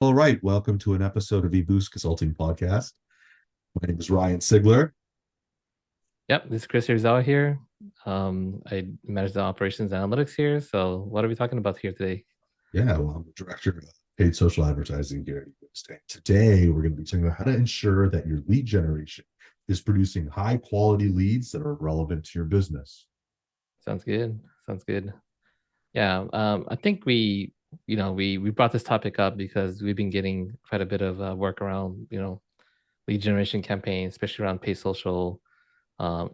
All right, welcome to an episode of eBoost Consulting Podcast. My name is Ryan Sigler. Yep, this is Chris Hirzawa here. I manage the operations analytics here. So what are we talking about here today? Yeah, well, I'm the director of paid social advertising here at eBoost. And today, we're going to be talking about how to ensure that your lead generation is producing high quality leads that are relevant to your business. Sounds good. Sounds good. Yeah, I think we brought this topic up because we've been getting quite a bit of work around lead generation campaigns, especially around paid social,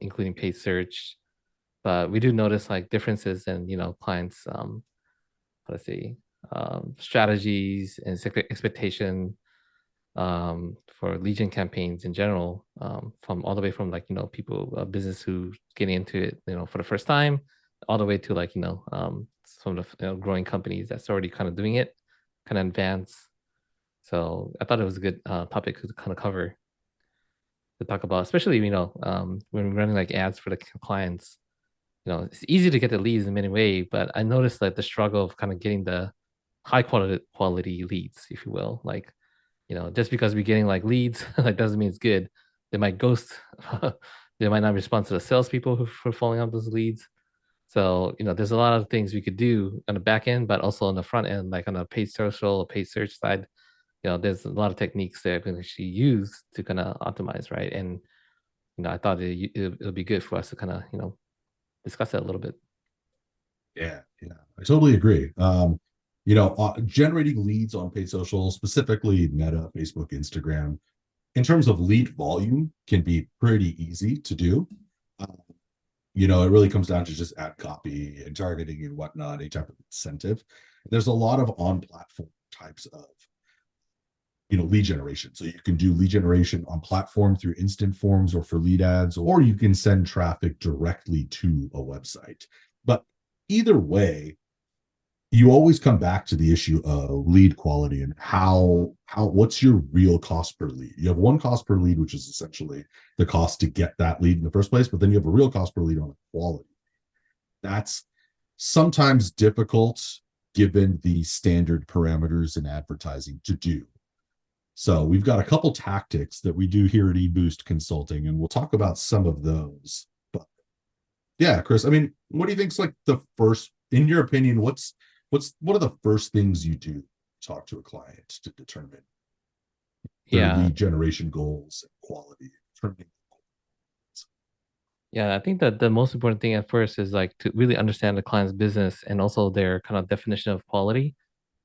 including paid search. But we do notice like differences in clients how to say strategies and expectation for lead gen campaigns in general, from all the way from like people business who getting into it for the first time, all the way to like some of the growing companies that's already kind of doing it, kind of advanced. So I thought it was a good topic to kind of cover to talk about, especially when we're running like ads for the clients. It's easy to get the leads in many ways, but I noticed like the struggle of kind of getting the high quality leads, if you will. Like, just because we're getting like leads, like doesn't mean it's good. They might ghost, they might not respond to the salespeople who for following up those leads. So, there's a lot of things we could do on the back end, but also on the front end, like on the paid social or paid search side, there's a lot of techniques that I can actually use to kind of optimize, right? And I thought it'll be good for us to kind of discuss it a little bit. Yeah, I totally agree. Generating leads on paid social, specifically Meta, Facebook, Instagram, in terms of lead volume, can be pretty easy to do. Um, it really comes down to just ad copy and targeting and whatnot, a type of incentive. There's a lot of on-platform types of lead generation. So you can do lead generation on platform through instant forms or for lead ads, or you can send traffic directly to a website. But either way, you always come back to the issue of lead quality and how what's your real cost per lead. You have one cost per lead, which is essentially the cost to get that lead in the first place, but then you have a real cost per lead on the quality. That's sometimes difficult given the standard parameters in advertising to do. So we've got a couple tactics that we do here at eBoost Consulting, and we'll talk about some of those. But yeah, Chris, I mean, what do you think's like the first, in your opinion, what are the first things you do to talk to a client to determine their Yeah, lead generation goals and quality? yeah. I think that the most important thing at first is like to really understand the client's business and also their kind of definition of quality,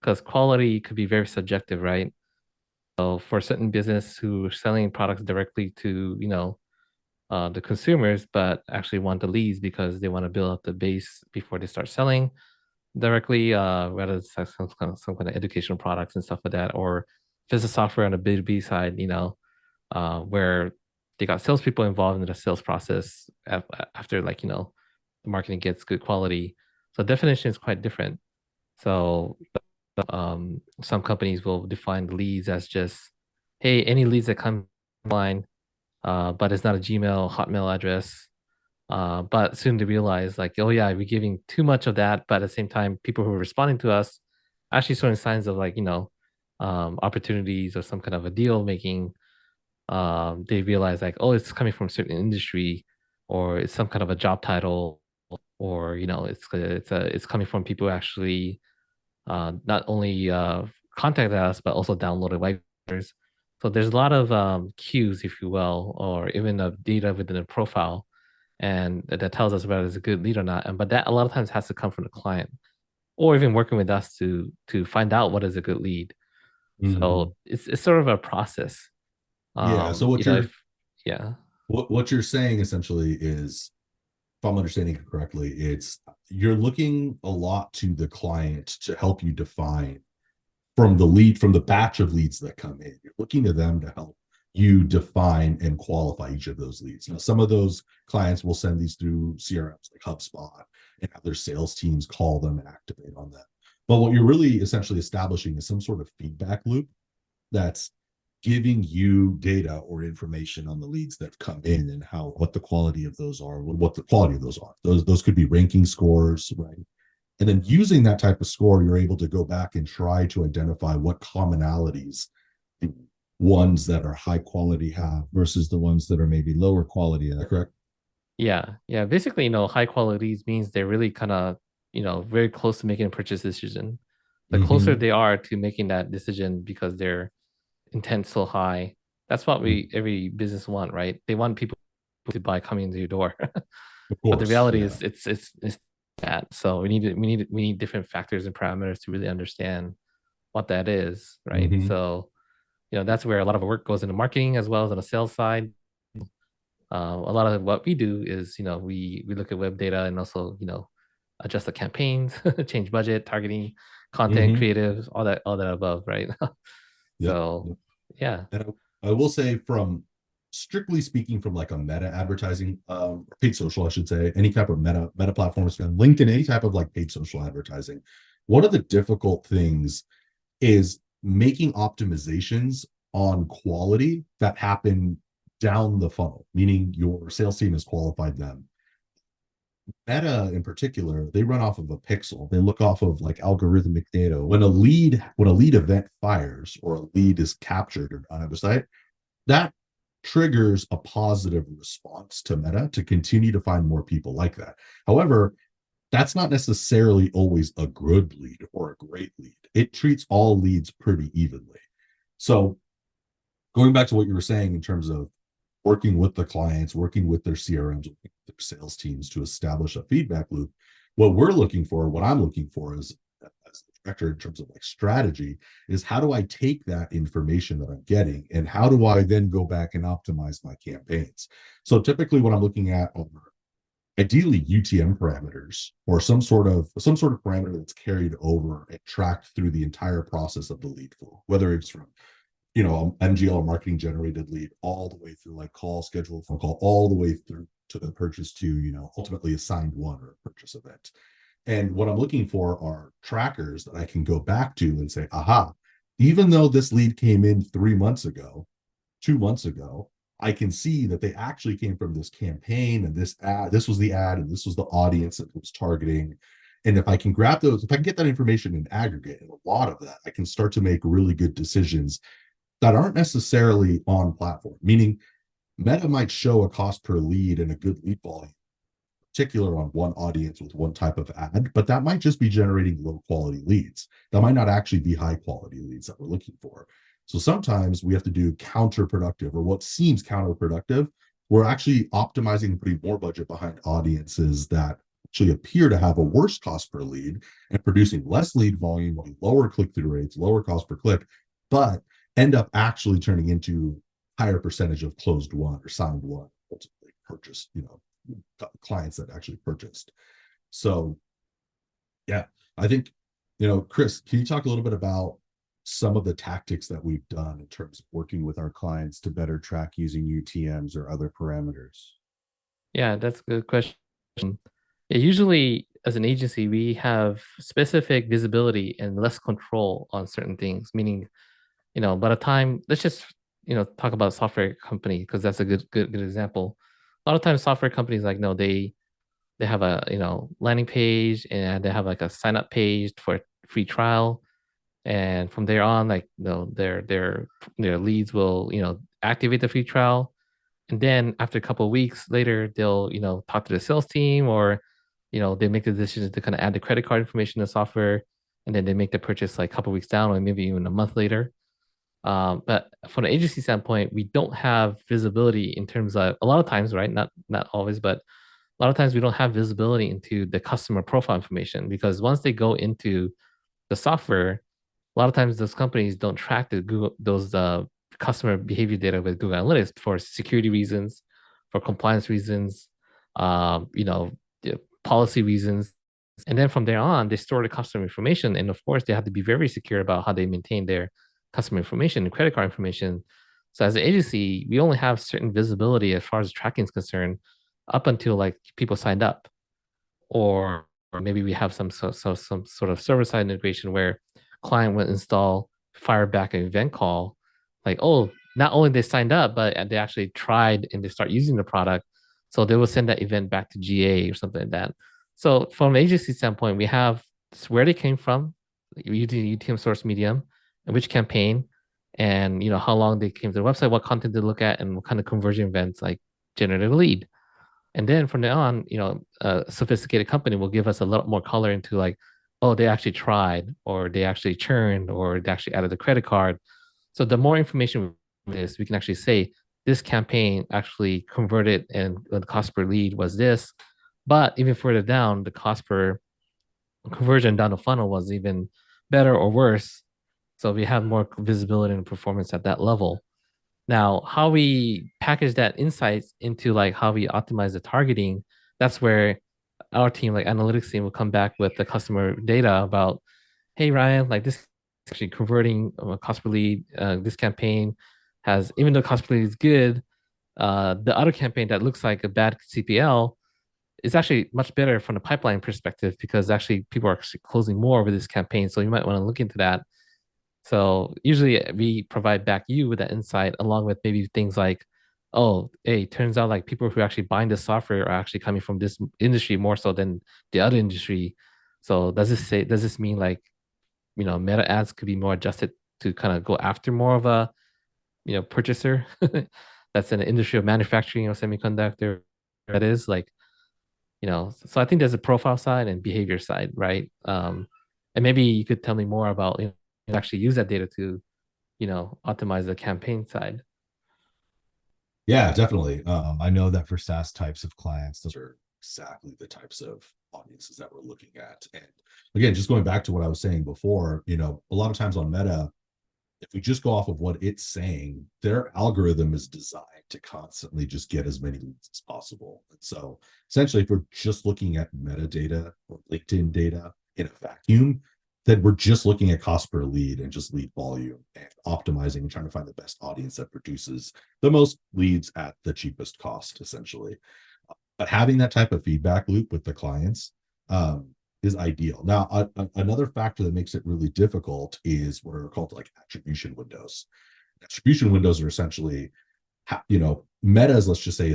because quality could be very subjective, right? So for certain business who are selling products directly to, the consumers, but actually want the leads because they want to build up the base before they start selling directly, whether it's like some kind of educational products and stuff like that, or if it's a software on the B2B side, where they got salespeople involved in the sales process after like, the marketing gets good quality. So definition is quite different. So some companies will define the leads as just, hey, any leads that come line, but it's not a Gmail, Hotmail address. But soon to realize, like, oh yeah, we're giving too much of that, but at the same time, people who are responding to us actually showing signs of like, opportunities or some kind of a deal making. They realize like, oh, it's coming from a certain industry, or it's some kind of a job title, or it's coming from people who actually not only contacted us but also downloaded white papers. So there's a lot of cues, if you will, or even data within a profile, and that tells us whether it's a good lead or not. And but that a lot of times has to come from the client, or even working with us to find out what is a good lead. Mm-hmm. So it's sort of a process. Yeah. So If yeah, what you're saying essentially is, if I'm understanding it correctly, it's you're looking a lot to the client to help you define from the batch of leads that come in. You're looking to them to help you define and qualify each of those leads. Now, some of those clients will send these through CRMs like HubSpot and have their sales teams call them and activate on them. But what you're really essentially establishing is some sort of feedback loop that's giving you data or information on the leads that come in and what the quality of those are, what the quality of those are. Those could be ranking scores, right? And then using that type of score, you're able to go back and try to identify what commonalities the ones that are high quality have. versus the ones that are maybe lower quality. Is that correct? Yeah, yeah. Basically, high qualities means they're really kind of, very close to making a purchase decision. The closer Mm-hmm. they are to making that decision because their intent's so high, that's what we every business want, right? They want people to buy coming into your door. Of But the course. reality Yeah. is it's that. So we need different factors and parameters to really understand what that is, right? Mm-hmm. So, that's where a lot of work goes into marketing as well as on the sales side. A lot of what we do is, we look at web data and also, adjust the campaigns, change budget, targeting, content, Mm-hmm. creative, all that above, right? Yep. So, Yep. yeah, And I will say, from strictly speaking, from like a meta advertising, paid social, I should say, any type of meta platforms, LinkedIn, any type of like paid social advertising. One of the difficult things is making optimizations on quality that happen down the funnel, meaning your sales team has qualified them. Meta in particular, they run off of a pixel. They look off of like algorithmic data. When a lead event fires or a lead is captured on a website, that triggers a positive response to Meta to continue to find more people like that. However, that's not necessarily always a good lead or a great lead. It treats all leads pretty evenly. So, going back to what you were saying in terms of working with the clients, working with their CRMs, working with their sales teams to establish a feedback loop, what I'm looking for is, as a director in terms of like strategy, is how do I take that information that I'm getting and how do I then go back and optimize my campaigns? So typically what I'm looking at are ideally UTM parameters or some sort of parameter that's carried over and tracked through the entire process of the lead flow, whether it's from MGL or marketing generated lead all the way through like call, schedule, phone call, all the way through to the purchase to, ultimately a signed one or a purchase event. And what I'm looking for are trackers that I can go back to and say, aha, even though this lead came in 3 months ago, 2 months ago, I can see that they actually came from this campaign and this ad, this was the ad, and this was the audience that it was targeting. And if I can get that information in aggregate and a lot of that, I can start to make really good decisions that aren't necessarily on platform, meaning Meta might show a cost per lead and a good lead volume, particular on one audience with one type of ad, but that might just be generating low quality leads. That might not actually be high quality leads that we're looking for. So sometimes we have to do counterproductive or what seems counterproductive. We're actually optimizing and putting more budget behind audiences that actually appear to have a worse cost per lead and producing less lead volume, lower click-through rates, lower cost per click, but end up actually turning into higher percentage of closed one or signed one, ultimately purchased, clients that actually purchased. So yeah, I think, Chris, can you talk a little bit about some of the tactics that we've done in terms of Working with our clients to better track using UTMs or other parameters. yeah, that's a good question. Yeah, usually as an agency, we have specific visibility and less control on certain things, meaning, by the time, let's just, talk about software company because that's a good example. A lot of times software companies like, no, they have a, landing page and they have like a sign up page for a free trial. And from there on, like, their leads will, activate the free trial. And then after a couple of weeks later, they'll, talk to the sales team or, they make the decision to kind of add the credit card information to the software. And then they make the purchase like a couple of weeks down or maybe even a month later. But from an agency standpoint, we don't have visibility in terms of a lot of times, right? Not always, but a lot of times we don't have visibility into the customer profile information because once they go into the software, a lot of times those companies don't track the Google those customer behavior data with Google Analytics for security reasons, for compliance reasons, the policy reasons. And then from there on, they store the customer information. And of course, they have to be very secure about how they maintain their customer information and credit card information. So as an agency, we only have certain visibility as far as tracking is concerned up until like people signed up. Or maybe we have some sort of server side integration where client will install fire back an event call, like, oh, not only they signed up, but they actually tried and they start using the product. So they will send that event back to GA or something like that. So from an agency standpoint, we have where they came from, using UTM source medium, and which campaign, and how long they came to the website, what content they look at, and what kind of conversion events like generated a lead. And then from there on, a sophisticated company will give us a lot more color into like, oh, they actually tried, or they actually churned, or they actually added a credit card. So the more information is, we can actually say this campaign actually converted and the cost per lead was this. But even further down, the cost per conversion down the funnel was even better or worse. So we have more visibility and performance at that level. Now, how we package that insights into like how we optimize the targeting, that's where our team, like analytics team, will come back with the customer data about, hey Ryan, like this is actually converting cost per lead. This campaign has, even though cost per lead is good, the other campaign that looks like a bad CPL is actually much better from the pipeline perspective because actually people are actually closing more with this campaign. So you might want to look into that. So usually we provide back you with that insight along with maybe things like, oh, hey, turns out like people who are actually buying this software are actually coming from this industry more so than the other industry. So does this mean like, meta ads could be more adjusted to kind of go after more of a, purchaser that's in the industry of manufacturing or semiconductor, that is like, so I think there's a profile side and behavior side, right? And maybe you could tell me more about, actually use that data to, optimize the campaign side. Yeah, definitely. I know that for SaaS types of clients, those are exactly the types of audiences that we're looking at. And again, just going back to what I was saying before, a lot of times on Meta, if we just go off of what it's saying, their algorithm is designed to constantly just get as many leads as possible. And so essentially, if we're just looking at metadata or LinkedIn data in a vacuum, then we're just looking at cost per lead and just lead volume and optimizing and trying to find the best audience that produces the most leads at the cheapest cost, essentially. But having that type of feedback loop with the clients is ideal. Now, another factor that makes it really difficult is what are called like attribution windows. Attribution windows are essentially, Meta's, let's just say,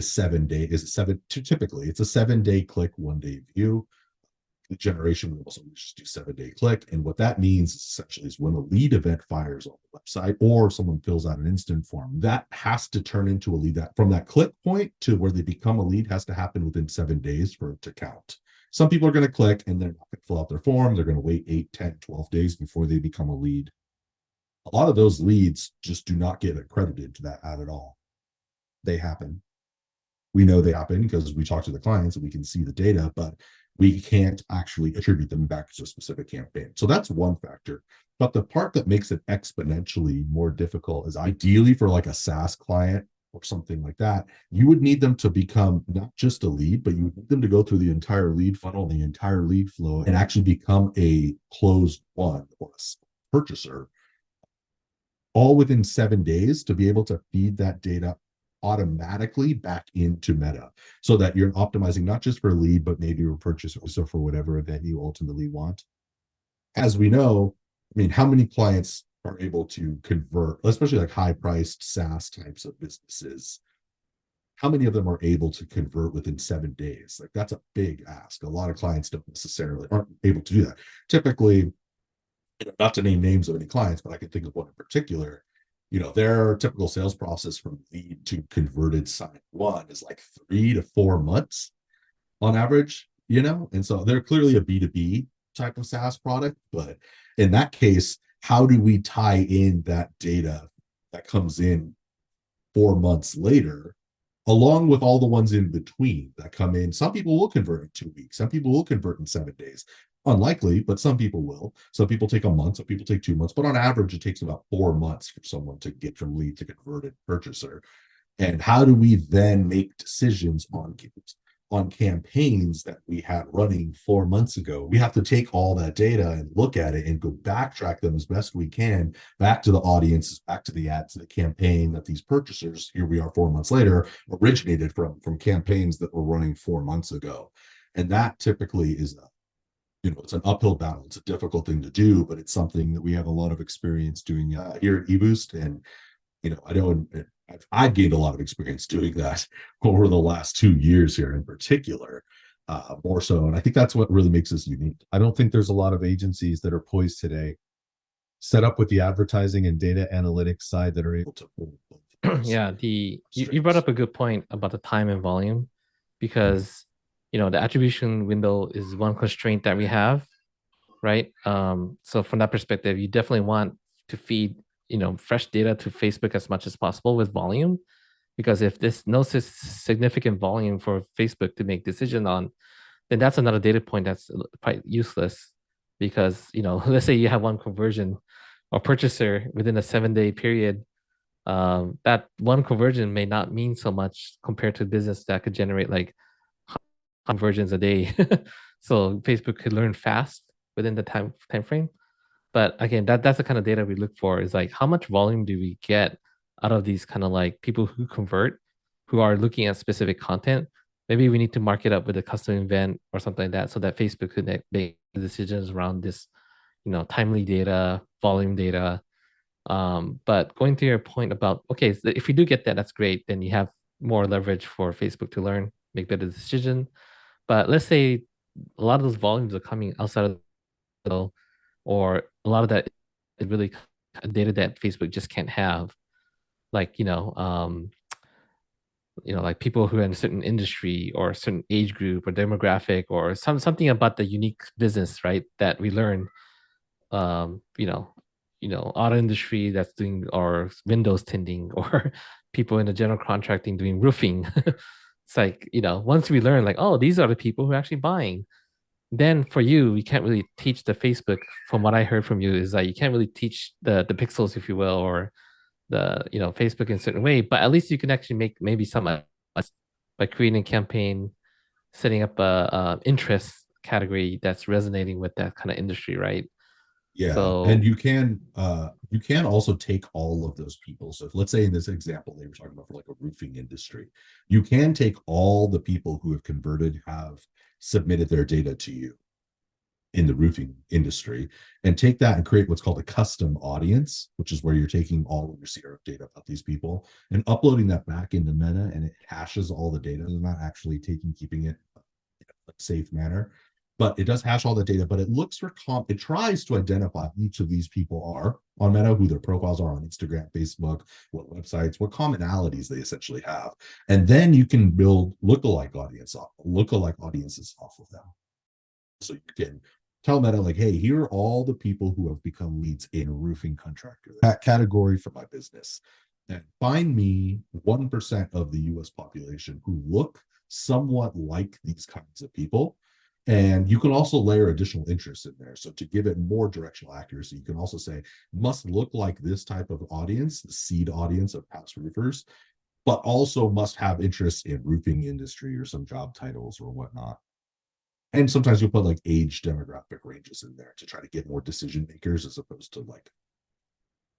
typically it's a 7-day click, 1-day view. The generation will also just do 7-day click. And what that means essentially is when a lead event fires on the website or someone fills out an instant form, that has to turn into a lead. That from that click point to where they become a lead has to happen within 7 days for it to count. Some people are going to click and they're not going to fill out their form. They're going to wait 8, 10, 12 days before they become a lead. A lot of those leads just do not get accredited to that ad at all. They happen. We know they happen because we talk to the clients and we can see the data, but we can't actually attribute them back to a specific campaign. So that's one factor. But the part that makes it exponentially more difficult is ideally for like a SaaS client or something like that, you would need them to become not just a lead, but you would need them to go through the entire lead funnel, the entire lead flow, and actually become a closed one or a purchaser all within 7 days to be able to feed that data automatically back into Meta so that you're optimizing not just for lead, but maybe your purchase also for whatever event you ultimately want. As we know, how many clients are able to convert, especially like high priced SaaS types of businesses? How many of them are able to convert within 7 days? Like that's a big ask. A lot of clients aren't able to do that. Typically, not to name names of any clients, but I can think of one in particular. Their typical sales process from lead to converted sign one is like 3 to 4 months on average, and so they're clearly a B2B type of SaaS product. But in that case, how do we tie in that data that comes in 4 months later, along with all the ones in between that come in? Some people will convert in 2 weeks. Some people will convert in 7 days. Unlikely, but some people will. Some people take a month, some people take 2 months, but on average, it takes about 4 months for someone to get from lead to converted purchaser. And how do we then make decisions on campaigns that we had running 4 months ago? We have to take all that data and look at it and go backtrack them as best we can back to the audiences, back to the ads, to the campaign that these purchasers, here we are 4 months later, originated from campaigns that were running 4 months ago. And that typically is it's an uphill battle. It's a difficult thing to do, but it's something that we have a lot of experience doing here at eBoost. And, I know I've gained a lot of experience doing that over the last 2 years here in particular. more so. And I think that's what really makes us unique. I don't think there's a lot of agencies that are poised today, set up with the advertising and data analytics side, that are able To pull both of those Yeah, you brought strings. up a good point about the time and volume, because the attribution window is one constraint that we have, right? So from that perspective, you definitely want to feed fresh data to Facebook as much as possible with volume, because if there's no significant volume for Facebook to make decision on, then that's another data point that's quite useless. Because let's say you have one conversion or purchaser within a 7-day period, that one conversion may not mean so much compared to a business that could generate like conversions a day. So Facebook could learn fast within the time frame. But again, that's the kind of data we look for, is like how much volume do we get out of these kind of like people who convert, who are looking at specific content. Maybe we need to mark it up with a custom event or something like that, so that Facebook could make decisions around this, timely data, volume data. But going to your point about, okay, so if we do get that, that's great. Then you have more leverage for Facebook to learn, make better decision. But let's say a lot of those volumes are coming outside of the, or a lot of that is really data that Facebook just can't have. Like, like people who are in a certain industry or a certain age group or demographic, or something about the unique business, right? That we learn, um, you know, auto industry that's doing, or windows tinting, or people in the general contracting doing roofing. It's like, once we learn, like, oh, these are the people who are actually buying, then for you, you can't really teach the Facebook. From what I heard from you, is that you can't really teach the pixels, if you will, or the Facebook in a certain way. But at least you can actually make maybe some by creating a campaign, setting up a interest category that's resonating with that kind of industry, right? Yeah, and So you can also take all of those people. So let's say in this example they were talking about for like a roofing industry, you can take all the people who have converted, have submitted their data to you in the roofing industry, and take that and create what's called a custom audience, which is where you're taking all of your CRF data about these people and uploading that back into Meta, and it hashes all the data. They're not actually keeping it in a safe manner, but it does hash all the data. But it looks for it tries to identify who each of these people are on Meta, who their profiles are on Instagram, Facebook, what websites, what commonalities they essentially have, and then you can build lookalike audiences off of them. So you can tell Meta, like, hey, here are all the people who have become leads in roofing contractor, that category for my business, and find me 1% of the US population who look somewhat like these kinds of people. And you can also layer additional interests in there. So to give it more directional accuracy, you can also say, must look like this type of audience, the seed audience of past roofers, but also must have interest in roofing industry or some job titles or whatnot. And sometimes you'll put like age demographic ranges in there to try to get more decision makers as opposed to like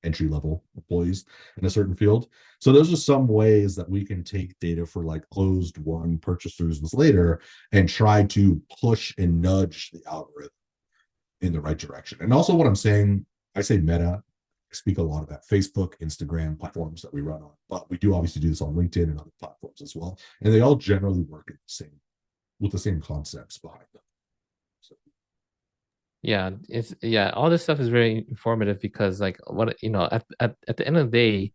entry level employees in a certain field. So those are some ways that we can take data for like closed won purchasers later and try to push and nudge the algorithm in the right direction. And also what I'm saying, I say Meta, I speak a lot about Facebook, Instagram platforms that we run on, but we do obviously do this on LinkedIn and other platforms as well. And they all generally work with the same concepts behind them. So, yeah, all this stuff is very informative, because like what at the end of the day,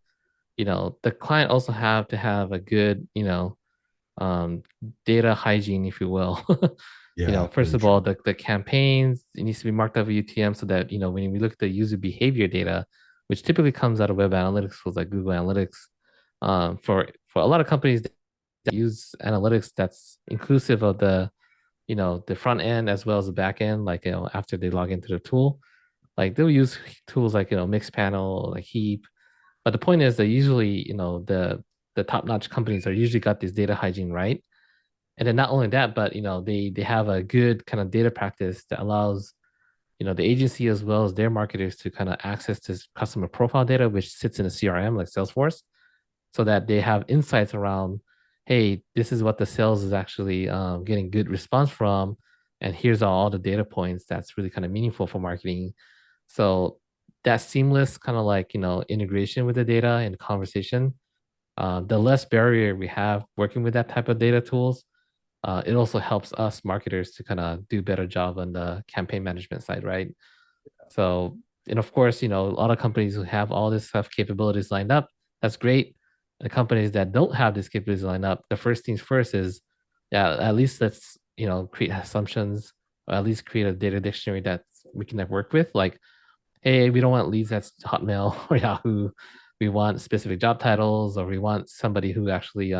the client also have to have a good um data hygiene, if you will. yeah, First very of all, true. the campaigns, it needs to be marked up with UTM, so that when we look at the user behavior data, which typically comes out of web analytics tools like Google Analytics, for a lot of companies that use analytics that's inclusive of the front end as well as the back end, like after they log into the tool, like they'll use tools like Mixpanel, like Heap. But the point is that usually the top-notch companies are usually got this data hygiene right. And then not only that, but they have a good kind of data practice that allows the agency as well as their marketers to kind of access this customer profile data, which sits in a CRM like Salesforce, so that they have insights around, hey, this is what the sales is actually getting good response from, and here's all the data points that's really kind of meaningful for marketing. So that seamless kind of like integration with the data and conversation, the less barrier we have working with that type of data tools, it also helps us marketers to kind of do a better job on the campaign management side, right? So, and of course, a lot of companies who have all this stuff capabilities lined up, that's great. The companies that don't have these capabilities lined up, the first things first is, yeah, at least let's, create assumptions, or at least create a data dictionary that we can work with. Like, hey, we don't want leads that's Hotmail or Yahoo. We want specific job titles, or we want somebody who actually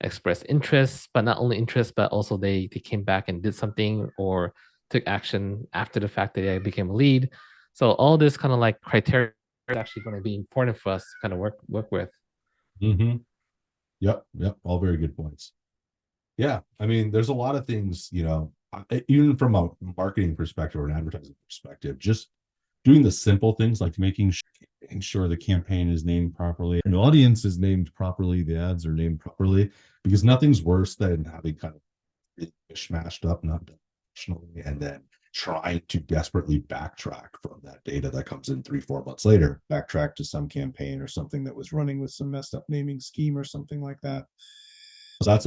expressed interest, but not only interest, but also they came back and did something or took action after the fact that they became a lead. So all this kind of like criteria is actually going to be important for us to kind of work with. Mm-hmm. Yep. All very good points. Yeah, I mean, there's a lot of things, even from a marketing perspective or an advertising perspective, just doing the simple things like making sure the campaign is named properly, An audience is named properly, the ads are named properly. because nothing's worse than having kind of it smashed up, not done professionally, and then trying to desperately backtrack from that data that comes in 3-4 months later. Backtrack to some campaign or something that was running with some messed up naming scheme or something like that. So that's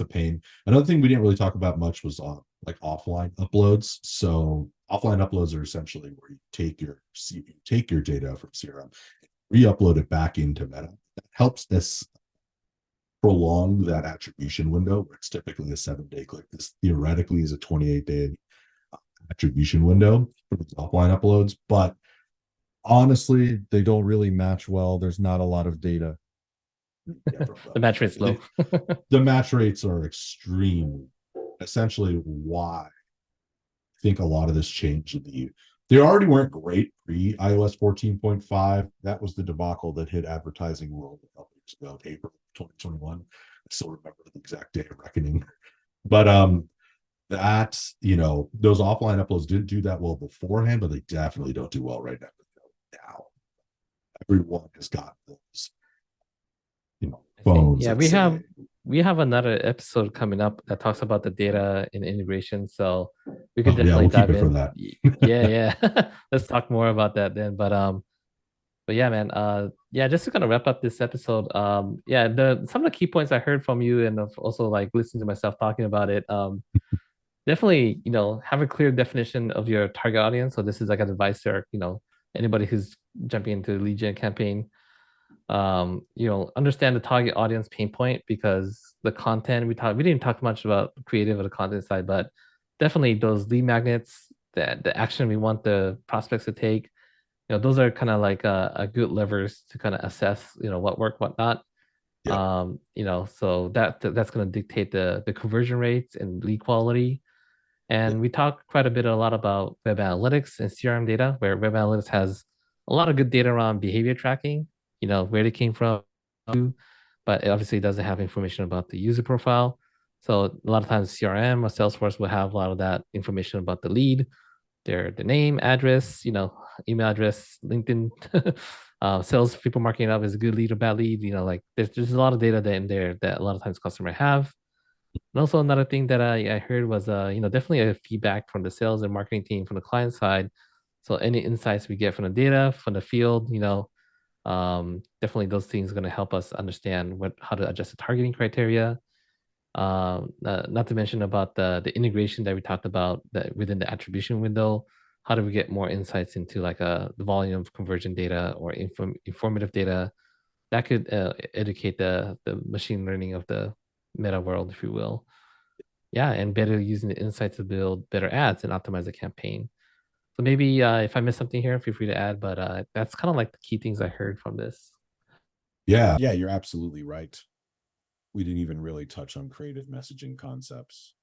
a pain. Another thing we didn't really talk about much was like offline uploads. So offline uploads are essentially where you take your data from CRM, re-upload it back into Meta. That helps us prolong that attribution window, where it's typically a 7-day click. This theoretically is a 28-day attribution window for these offline uploads, but honestly, They don't really match well. There's not a lot of data. The match rate's low. The match rates are extreme. Essentially, why I think a lot of this changed they already weren't great pre iOS 14.5. That was the debacle that hit advertising world a couple years ago, April 2021. I still remember the exact day of reckoning. But those offline uploads didn't do that well beforehand, but they definitely don't do well right now. Everyone has got those, phones. Yeah, we have another episode coming up that talks about the data and integration. So we could definitely we'll dive keep it for in. that. Yeah. Let's talk more about that then. But yeah, man. Yeah, just to kind of wrap up this episode. Yeah, some of the key points I heard from you, and also like listening to myself talking about it. Definitely, have a clear definition of your target audience. So this is like an advice to, anybody who's jumping into the lead gen campaign. Understand the target audience pain point, because the content we didn't talk much about creative or the content side, but definitely those lead magnets, the action we want the prospects to take, those are kind of like a good levers to kind of assess, what worked, what not. Yeah. So that's going to dictate the conversion rates and lead quality. And we talked quite a lot about web analytics and CRM data, where web analytics has a lot of good data around behavior tracking, where they came from, but it obviously doesn't have information about the user profile. So a lot of times CRM or Salesforce will have a lot of that information about the lead, their name, address, email address, LinkedIn, sales people marking it up as a good lead or bad lead. Like there's a lot of data in there that a lot of times customers have. And also another thing that I heard was, definitely a feedback from the sales and marketing team from the client side. So any insights we get from the data, from the field, definitely those things are going to help us understand how to adjust the targeting criteria. Not to mention about the integration that we talked about that within the attribution window. How do we get more insights into like the volume of conversion data or informative data that could educate the machine learning of the meta world, if you will. Yeah, and better using the insight to build better ads and optimize the campaign. So maybe if I missed something here, feel free to add, but that's kind of like the key things I heard from this. Yeah. Yeah, you're absolutely right. We didn't even really touch on creative messaging concepts.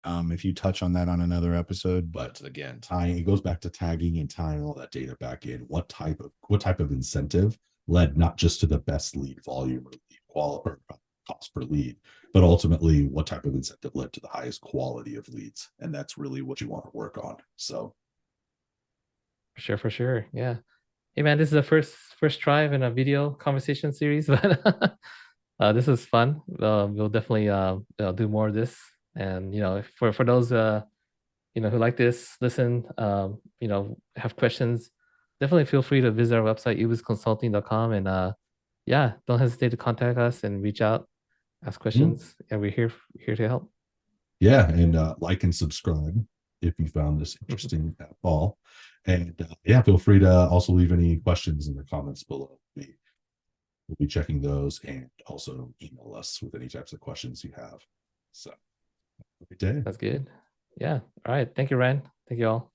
If you touch on that on another episode, But again, it goes back to tagging and tying all that data back in. What type of incentive led not just to the best lead volume or lead quality or cost per lead, but ultimately what type of incentive led to the highest quality of leads? And that's really what you want to work on. So For sure. Yeah. Hey man, this is the first try in a video conversation series, but this is fun. We'll definitely do more of this. And for those who like this, listen, have questions, definitely feel free to visit our website, ubisconsulting.com, and yeah, don't hesitate to contact us and reach out. ask questions. Yeah, we're here to help. Yeah, and like and subscribe if you found this interesting at all. And yeah, feel free to also leave any questions in the comments below. We'll be checking those, and also email us with any types of questions you have. So, have a good day. That's good. Yeah. All right. Thank you, Ryan. Thank you all.